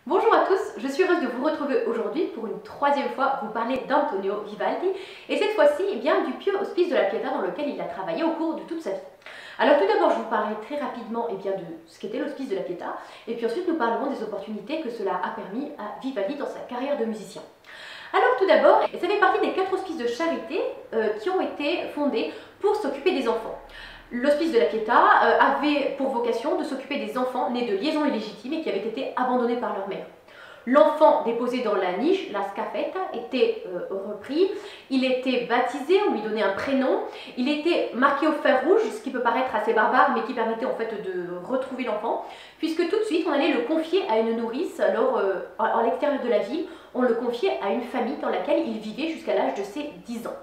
Bonjour à tous, je suis heureuse de vous retrouver aujourd'hui pour une troisième fois vous parler d'Antonio Vivaldi et cette fois-ci du Pio Hospice de la Pietà dans lequel il a travaillé au cours de toute sa vie. Alors tout d'abord je vous parlerai très rapidement de ce qu'était l'Hospice de la Pietà et puis ensuite nous parlerons des opportunités que cela a permis à Vivaldi dans sa carrière de musicien. Alors tout d'abord, ça fait partie des 4 hospices de charité qui ont été fondés pour s'occuper des enfants. L'Hospice de la Pietà avait pour vocation de s'occuper des enfants nés de liaisons illégitimes et qui avaient été abandonnés par leur mère. L'enfant déposé dans la niche, la scafetta, était repris, il était baptisé, on lui donnait un prénom, il était marqué au fer rouge, ce qui peut paraître assez barbare mais qui permettait en fait de retrouver l'enfant, puisque tout de suite on allait le confier à une nourrice, alors à l'extérieur de la ville, on le confiait à une famille dans laquelle il vivait jusqu'à l'âge de ses 10 ans.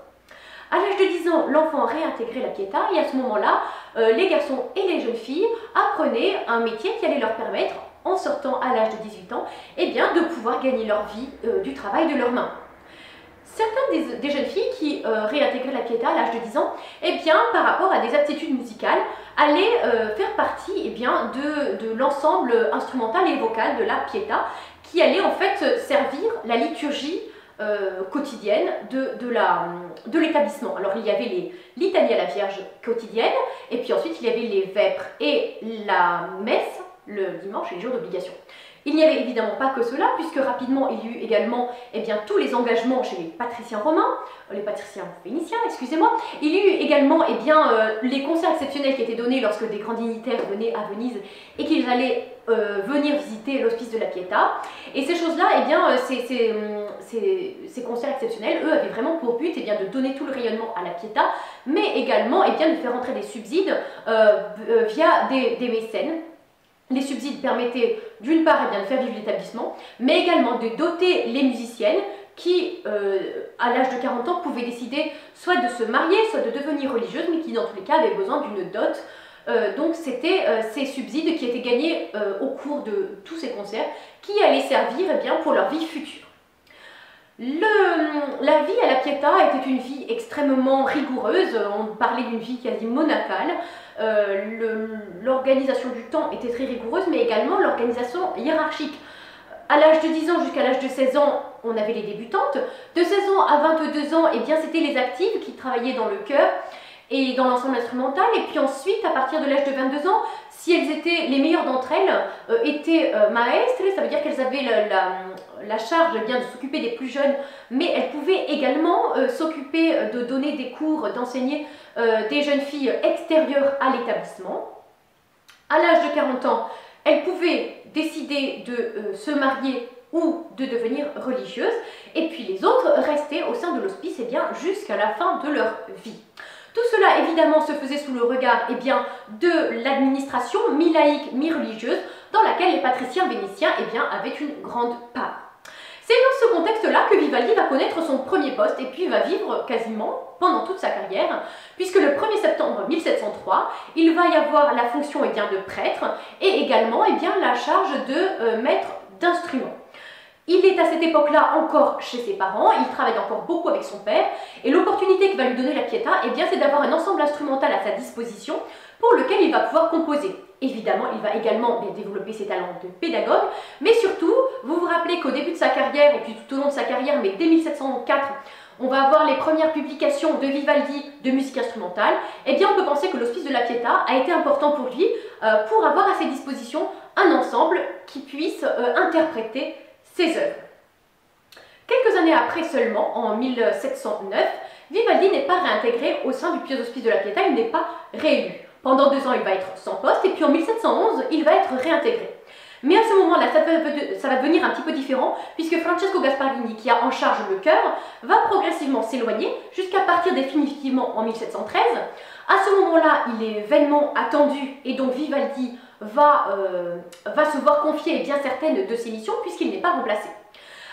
À l'âge de 10 ans, l'enfant réintégrait la Pietà et à ce moment-là, les garçons et les jeunes filles apprenaient un métier qui allait leur permettre, en sortant à l'âge de 18 ans, de pouvoir gagner leur vie du travail de leurs mains. Certaines des jeunes filles qui réintégraient la Pietà à l'âge de 10 ans, par rapport à des aptitudes musicales, allaient faire partie de l'ensemble instrumental et vocal de la Pietà qui allait en fait servir la liturgie quotidienne de l'établissement. Alors il y avait les litanies à la Vierge quotidienne, et puis ensuite il y avait les vêpres et la messe le dimanche et les jours d'obligation. Il n'y avait évidemment pas que cela, puisque rapidement il y eut également tous les engagements chez les patriciens romains, les patriciens vénitiens, excusez-moi. Il y eut également les concerts exceptionnels qui étaient donnés lorsque des grands dignitaires venaient à Venise et qu'ils allaient venir visiter l'hospice de la Pietà. Et ces choses-là, ces concerts exceptionnels, eux, avaient vraiment pour but de donner tout le rayonnement à la Pietà, mais également de faire entrer des subsides via des mécènes. Les subsides permettaient d'une part de faire vivre l'établissement, mais également de doter les musiciennes qui, à l'âge de 40 ans, pouvaient décider soit de se marier, soit de devenir religieuses, mais qui dans tous les cas avaient besoin d'une dot. Donc c'était ces subsides qui étaient gagnés au cours de tous ces concerts qui allaient servir pour leur vie future. La vie à la Pietà était une vie extrêmement rigoureuse, on parlait d'une vie quasi monacale. L'organisation du temps était très rigoureuse, mais également l'organisation hiérarchique. À l'âge de 10 ans jusqu'à l'âge de 16 ans, on avait les débutantes. De 16 ans à 22 ans, c'était les actives qui travaillaient dans le chœur et dans l'ensemble instrumental. Et puis ensuite, à partir de l'âge de 22 ans, si elles étaient, les meilleures d'entre elles étaient maestres, ça veut dire qu'elles avaient la charge de s'occuper des plus jeunes, mais elles pouvaient également s'occuper de donner des cours, d'enseigner des jeunes filles extérieures à l'établissement. À l'âge de 40 ans, elles pouvaient décider de se marier ou de devenir religieuses, et puis les autres restaient au sein de l'hospice jusqu'à la fin de leur vie. Tout cela évidemment se faisait sous le regard de l'administration mi-laïque, mi-religieuse, dans laquelle les patriciens vénitiens avaient une grande part. C'est dans ce contexte-là que Vivaldi va connaître son premier poste et puis va vivre quasiment pendant toute sa carrière, puisque le 1er septembre 1703, il va y avoir la fonction de prêtre et également la charge de maître d'instruments. Il est à cette époque-là encore chez ses parents, il travaille encore beaucoup avec son père, et l'opportunité que va lui donner la Pietà, c'est d'avoir un ensemble instrumental à sa disposition pour lequel il va pouvoir composer. Évidemment, il va également développer ses talents de pédagogue, mais surtout, vous vous rappelez qu'au début de sa carrière, et puis tout au long de sa carrière, mais dès 1704, on va avoir les premières publications de Vivaldi de musique instrumentale, on peut penser que l'Hospice de la Pietà a été important pour lui, pour avoir à ses dispositions un ensemble qui puisse interpréter ses œuvres. Quelques années après seulement, en 1709, Vivaldi n'est pas réintégré au sein du Pio Hospice de la Pietà, il n'est pas réélu. Pendant 2 ans, il va être sans poste, et puis en 1711, il va être réintégré. Mais à ce moment-là, ça va devenir un petit peu différent, puisque Francesco Gasparini, qui a en charge le chœur, va progressivement s'éloigner, jusqu'à partir définitivement en 1713. À ce moment-là, il est vainement attendu, et donc Vivaldi va se voir confier certaines de ses missions, puisqu'il n'est pas remplacé.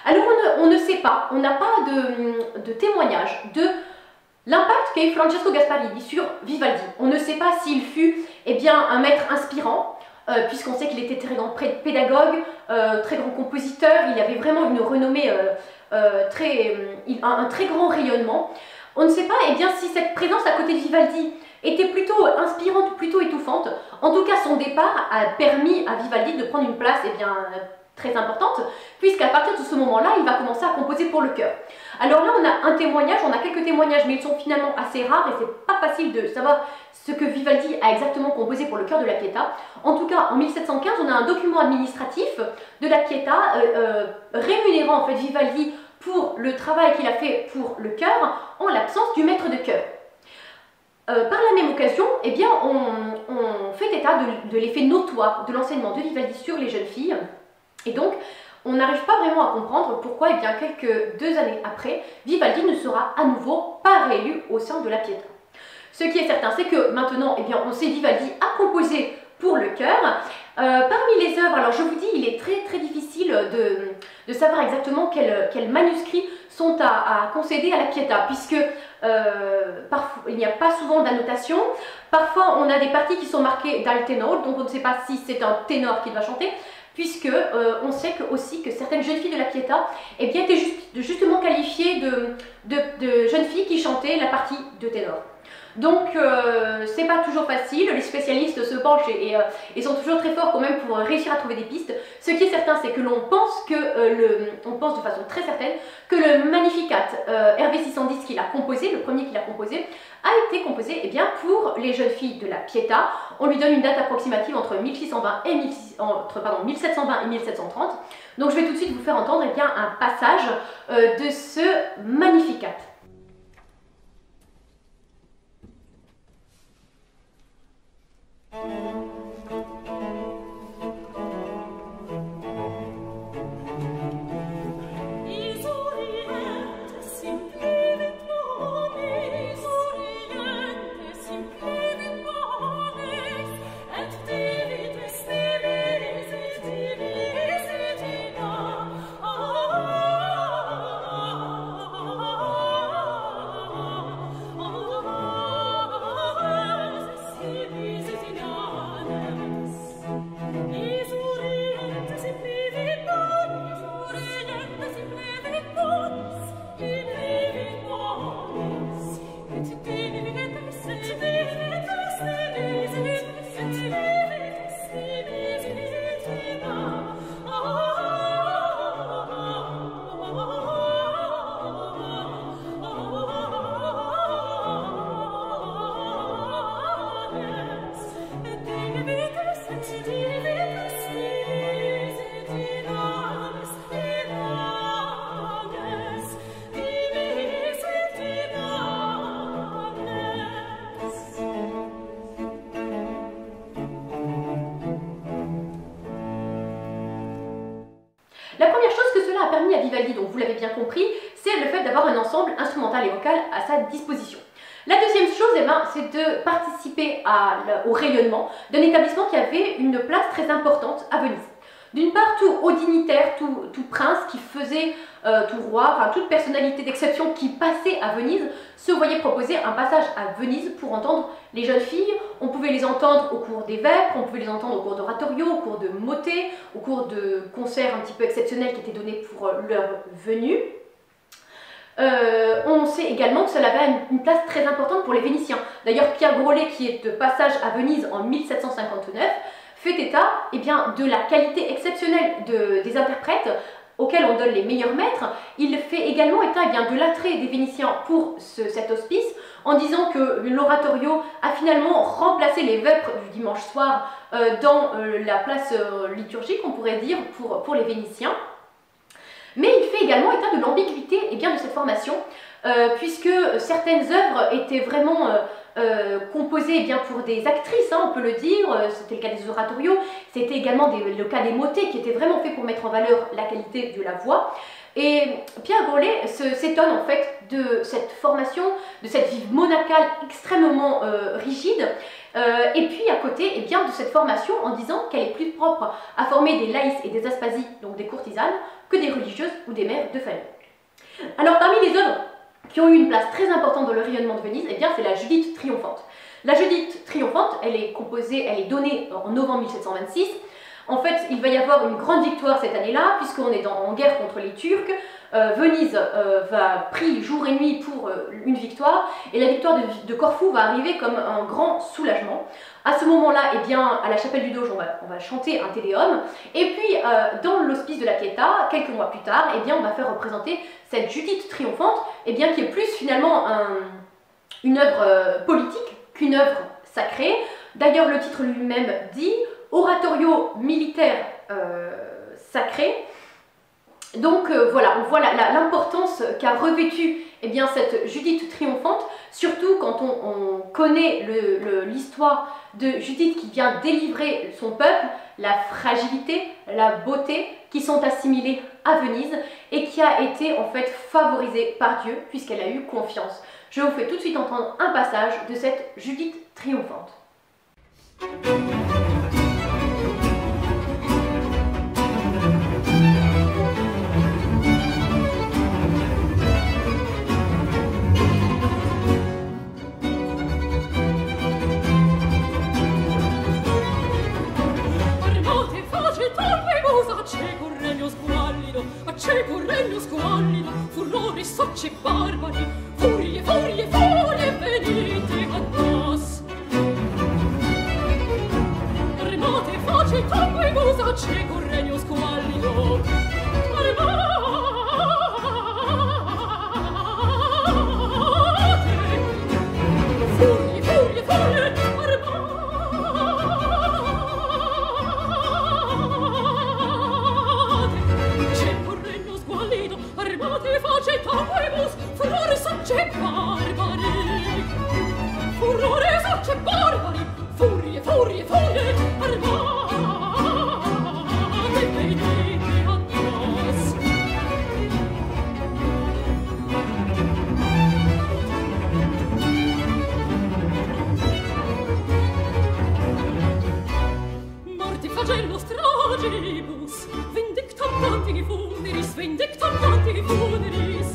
Alors on ne sait pas, on n'a pas de témoignage de l'impact qu'a eu Francesco Gasparini sur Vivaldi. On ne sait pas s'il fut un maître inspirant, puisqu'on sait qu'il était très grand pédagogue, très grand compositeur, il avait vraiment une renommée, un très grand rayonnement. On ne sait pas si cette présence à côté de Vivaldi était plutôt inspirante, plutôt étouffante. En tout cas, son départ a permis à Vivaldi de prendre une place très importante, puisqu'à partir de ce moment-là, il va commencer à composer pour le chœur. Alors là, on a un témoignage, on a quelques témoignages, mais ils sont finalement assez rares et c'est pas facile de savoir ce que Vivaldi a exactement composé pour le chœur de la Pietà. En tout cas, en 1715, on a un document administratif de la Pietà rémunérant en fait Vivaldi pour le travail qu'il a fait pour le chœur en l'absence du maître de chœur. Par la même occasion, eh bien, on fait état de l'effet notoire de l'enseignement de Vivaldi sur les jeunes filles. Et donc, on n'arrive pas vraiment à comprendre pourquoi, eh bien, quelques 2 années après, Vivaldi ne sera à nouveau pas réélu au sein de la Pietà. Ce qui est certain, c'est que maintenant, eh bien, on sait Vivaldi a composé pour le chœur. Parmi les œuvres, alors je vous dis, il est très difficile de savoir exactement quels manuscrits sont à concéder à la Pietà, puisque parfois, il n'y a pas souvent d'annotation. Parfois, on a des parties qui sont marquées dal tenor, donc on ne sait pas si c'est un ténor qui va chanter, puisque on sait aussi que certaines jeunes filles de la Pietà eh bien, étaient justement qualifiées de jeunes filles qui chantaient la partie de ténor. Donc c'est pas toujours facile, les spécialistes se penchent et sont toujours très forts quand même pour réussir à trouver des pistes. Ce qui est certain, c'est que l'on pense on pense de façon très certaine que le Magnificat Hervé 610 qu'il a composé, le premier qu'il a composé, a été composé eh bien, pour les jeunes filles de la Pietà. On lui donne une date approximative entre 1720 et 1730. Donc je vais tout de suite vous faire entendre eh bien, un passage de ce Magnificat. La première chose que cela a permis à Vivaldi, donc vous l'avez bien compris, c'est le fait d'avoir un ensemble instrumental et vocal à sa disposition. La deuxième chose, eh ben, c'est de participer au rayonnement d'un établissement qui avait une place très importante à Venise. D'une part, tout haut dignitaire, tout prince qui faisait, tout roi, enfin toute personnalité d'exception qui passait à Venise se voyait proposer un passage à Venise pour entendre les jeunes filles. On pouvait les entendre au cours des vêpres, on pouvait les entendre au cours d'oratorio, au cours de motets, au cours de concerts un petit peu exceptionnels qui étaient donnés pour leur venue. On sait également que cela avait une place très importante pour les Vénitiens. D'ailleurs, Pierre Grolet, qui est de passage à Venise en 1759, fait état eh bien, de la qualité exceptionnelle des interprètes auxquels on donne les meilleurs maîtres. Il fait également état eh bien, de l'attrait des Vénitiens pour cet hospice en disant que l'oratorio a finalement remplacé les vêpres du dimanche soir dans la place liturgique, on pourrait dire, pour les Vénitiens. Mais il fait également état de l'ambiguïté eh bien, de cette formation, puisque certaines œuvres étaient vraiment composées eh bien, pour des actrices, hein, on peut le dire, c'était le cas des oratorios, c'était également le cas des motets qui étaient vraiment faits pour mettre en valeur la qualité de la voix. Et Pierre Grolet s'étonne en fait de cette formation, de cette vie monacale extrêmement rigide, et puis à côté eh bien, de cette formation en disant qu'elle est plus propre à former des laïs et des aspasies, donc des courtisanes, que des religieuses ou des mères de famille. Alors parmi les œuvres qui ont eu une place très importante dans le rayonnement de Venise, eh bien c'est la Judith triomphante. La Judith triomphante, elle est donnée en novembre 1726. En fait, il va y avoir une grande victoire cette année-là, puisqu'on est en guerre contre les Turcs. Venise va prier jour et nuit pour une victoire, et la victoire de Corfou va arriver comme un grand soulagement. À ce moment-là, eh bien, à la chapelle du Doge, on va chanter un Tédéum, et puis dans l'hospice de la Pietà, quelques mois plus tard, eh bien, on va faire représenter cette Judith triomphante, eh bien, qui est plus finalement une œuvre politique qu'une œuvre sacrée. D'ailleurs, le titre lui-même dit « Oratorio militaire sacré ». Donc voilà, on voit l'importance qu'a revêtue eh bien, cette Judith triomphante, surtout quand on connaît l'histoire de Judith qui vient délivrer son peuple, la fragilité, la beauté qui sont assimilées à Venise et qui a été en fait favorisée par Dieu puisqu'elle a eu confiance. Je vous fais tout de suite entendre un passage de cette Judith triomphante. Acceco un regno squallido, furori socci e barbari, furie, furie, furie, venite a nos. Remate face, tongue e musa, acceco un regno squallido, remate. Furie, furie, furie, armate face tabuebus, furore socce barbari, furore socce barbari, furie, furie, furie, armate, venite a nos. Morti flagello stragibus, vindictam antichi funeris, vindictam antichi funeris,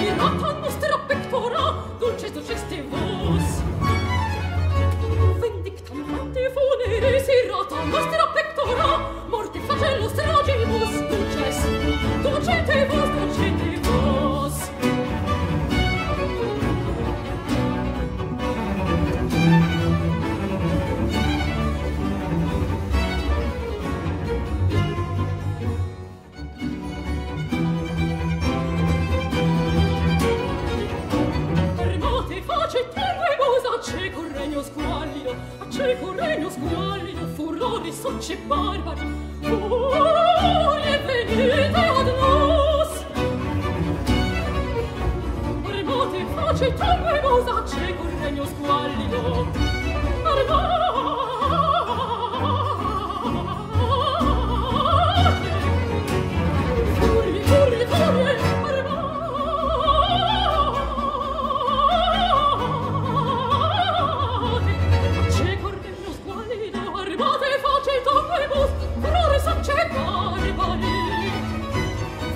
pirata nostra pectora, dulces dulceste vos. Vindictam antichi funeris, pirata nostra pectora, morti flagello stragibus, dulces, dulcete vos, dulcete vos. Acceco un regno squallido, furori socci e barbari, furie, venite ad nos. Remate face, tongue e musa, acceco un regno squallido, armate. Furie, furie, furie,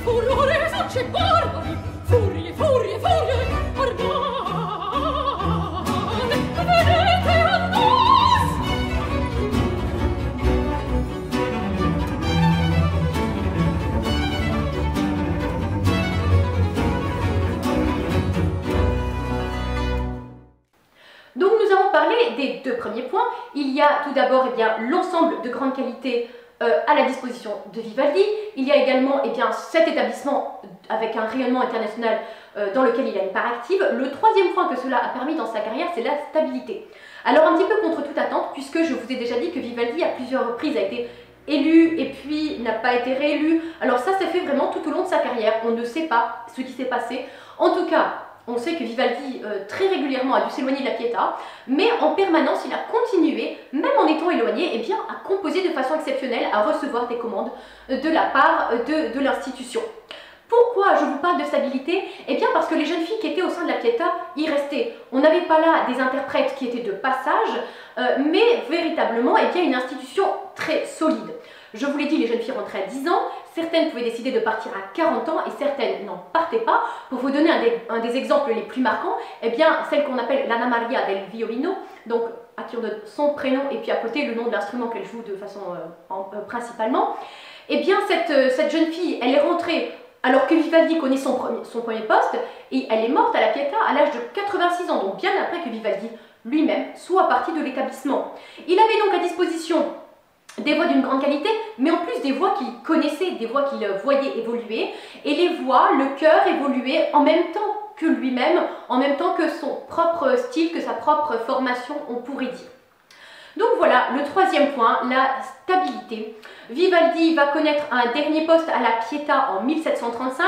furore socce barbari, furie, furie, furie, armate, venite a nos. Donc nous avons parlé des deux premiers points. Il y a tout d'abord eh bien l'ensemble de grande qualité à la disposition de Vivaldi. Il y a également eh bien, cet établissement avec un rayonnement international dans lequel il a une part active. Le troisième point que cela a permis dans sa carrière, c'est la stabilité. Alors un petit peu contre toute attente, puisque je vous ai déjà dit que Vivaldi à plusieurs reprises a été élu et puis n'a pas été réélu. Alors ça s'est fait vraiment tout au long de sa carrière. On ne sait pas ce qui s'est passé. En tout cas, on sait que Vivaldi très régulièrement a dû s'éloigner de la Pietà, mais en permanence il a continué, même en étant éloigné, eh bien, à composer de façon exceptionnelle, à recevoir des commandes de la part de l'institution. Pourquoi je vous parle de stabilité? Eh bien parce que les jeunes filles qui étaient au sein de la Pietà y restaient. On n'avait pas là des interprètes qui étaient de passage, mais véritablement eh bien, une institution très solide. Je vous l'ai dit, les jeunes filles rentraient à 10 ans, certaines pouvaient décider de partir à 40 ans et certaines n'en partaient pas. Pour vous donner un des exemples les plus marquants, eh bien, celle qu'on appelle l'Anna Maria del Violino, donc à qui on donne son prénom et puis à côté le nom de l'instrument qu'elle joue de façon principalement, eh bien cette jeune fille, elle est rentrée alors que Vivaldi connaît son premier poste et elle est morte à la Pietà à l'âge de 86 ans, donc bien après que Vivaldi lui-même soit parti de l'établissement. Il avait donc à disposition des voix d'une grande qualité, mais en plus des voix qu'il connaissait, des voix qu'il voyait évoluer, et les voix, le chœur évoluait en même temps que lui-même, en même temps que son propre style, que sa propre formation, on pourrait dire. Donc voilà, le troisième point, la stabilité. Vivaldi va connaître un dernier poste à la Pietà en 1735.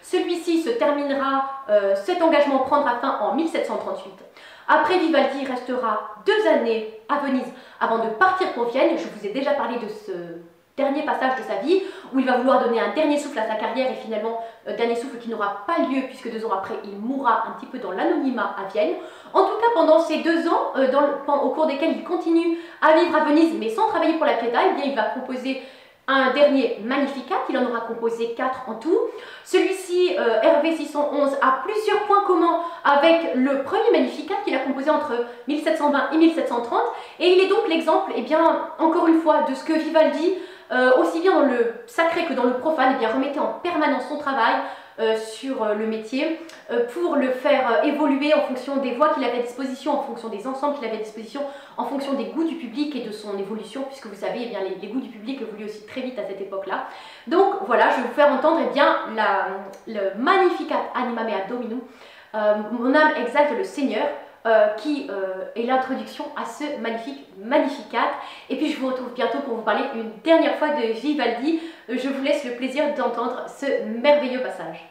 Celui-ci se terminera, cet engagement prendra fin en 1738. Après, Vivaldi restera 2 années à Venise avant de partir pour Vienne. Je vous ai déjà parlé de ce dernier passage de sa vie où il va vouloir donner un dernier souffle à sa carrière et finalement, dernier souffle qui n'aura pas lieu puisque 2 ans après, il mourra un petit peu dans l'anonymat à Vienne. En tout cas, pendant ces 2 ans, au cours desquels il continue à vivre à Venise mais sans travailler pour la Pietà, eh bien, il va composer un dernier Magnificat, il en aura composé 4 en tout. Celui-ci, RV 611, a plusieurs points communs avec le premier Magnificat qu'il a composé entre 1720 et 1730. Et il est donc l'exemple, eh bien, encore une fois, de ce que Vivaldi, aussi bien dans le sacré que dans le profane, eh bien, remettait en permanence son travail sur le métier pour le faire évoluer en fonction des voix qu'il avait à disposition, en fonction des ensembles qu'il avait à disposition, en fonction des goûts du public et de son évolution, puisque vous savez, eh bien, les goûts du public évoluent aussi très vite à cette époque-là. Donc voilà, je vais vous faire entendre eh bien, le Magnificat Anima mea Dominum, mon âme exalte le Seigneur, qui est l'introduction à ce magnifique Magnificat. Et puis je vous retrouve bientôt pour vous parler une dernière fois de Vivaldi. Je vous laisse le plaisir d'entendre ce merveilleux passage.